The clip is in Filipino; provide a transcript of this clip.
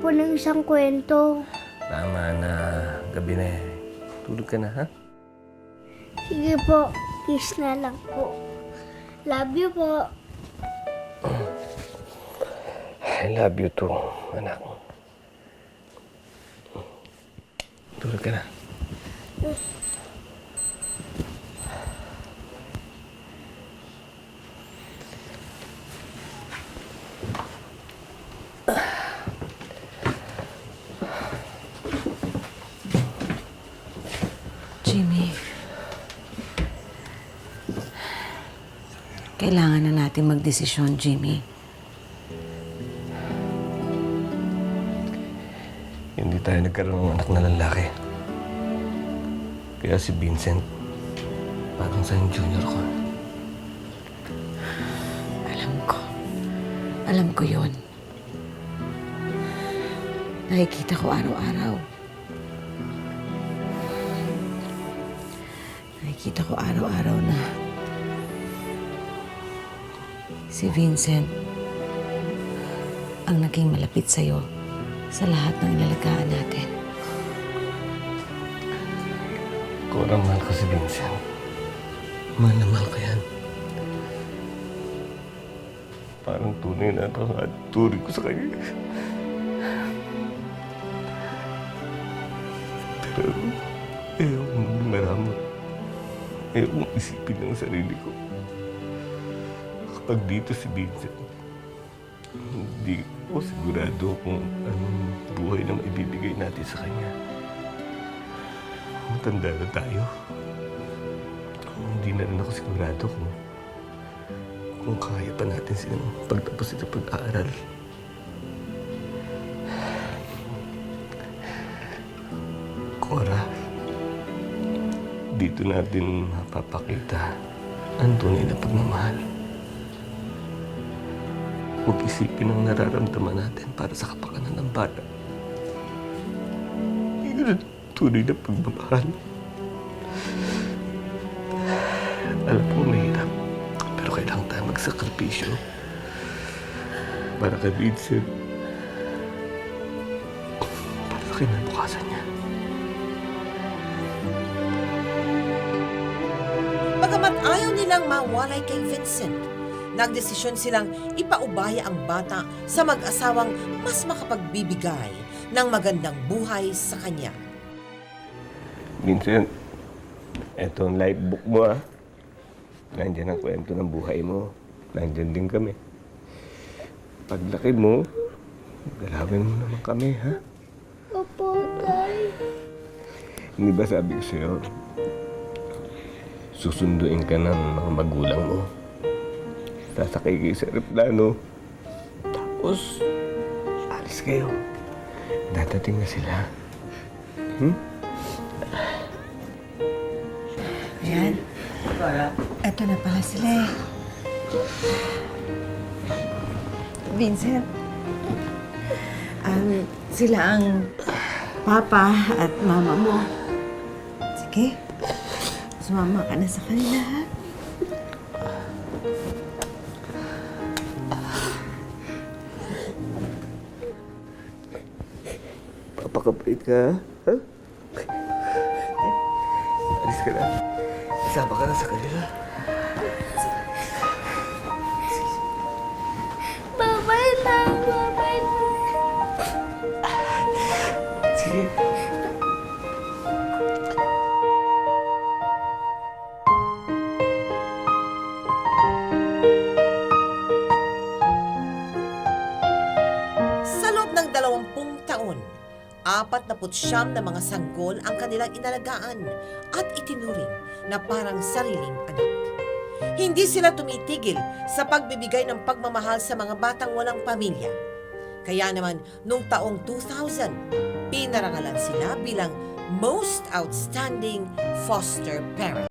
po ng isang kwento. Tama na. Gabi na eh. Tulog ka na, ha? Sige po, kiss na lang po. Love you po. I love you too, anak. Tulog ka na. Jimmy, kailangan na natin magdesisyon, Jimmy. Hindi tayo nagkaroon ng anak na lalaki. Kaya si Vincent, parang sa yung junior ko. Alam ko yun. Nakikita ko araw-araw. Nakikita ko araw-araw na si Vincent ang naging malapit sa'yo sa lahat ng inalagaan natin. Kung mahal ko si Vincent, mahal na mahal ko yan. Parang tunay na ito at turi ko sa kanya. Pero ayaw kong maging maramot. Ayaw kong isipin ng sarili ko. Kapag dito si Vincent, hindi ko sigurado kung anong buhay na maibibigay natin sa kanya. Matanda na tayo. Hindi na rin ako sigurado kung kaya pa natin silang pagtapos ito pag-aaral. Cora, dito natin mapapakita ang tunay na pagmamahal. Huwag isipin ang nararamdaman natin para sa kapakanan ng bata. Yun ang tunay na pagmamahal. Alam ko mahirap, pero kailangan tayo magsakripisyo para kay Vincent, para sa kinabukasan niya. Bagamat ayaw nilang mawalay kay Vincent, nagdesisyon silang ipaubaya ang bata sa mag-asawang mas makapagbibigay ng magandang buhay sa kanya. Vincent, eto ang life book mo, ah. Nandiyan ang kwento ng buhay mo. Nandiyan din kami. Paglaki mo, galawin mo naman kami, ha? Opo, Tay. Hindi ba sabi ko sa'yo, susunduin ka ng mga magulang mo. Sasakay kayo sa aeroplano. Tapos, alis kayo. Dadating na sila. Ayan. Eto na pala sila eh. Vincent, sila ang papa at mama mo. Sige, sumama ka na sa kanila, ha? Papakabait ka, ha? Alis ka na. Isama ka na sa kanila. Bye-bye na. Bye-bye na. Sige. Sa loob ng 20 taon, 49 na mga sanggol ang kanilang inalagaan at itinuring na parang sariling anak. Hindi sila tumitigil sa pagbibigay ng pagmamahal sa mga batang walang pamilya. Kaya naman, nung taong 2000, pinarangalan sila bilang Most Outstanding Foster Parent.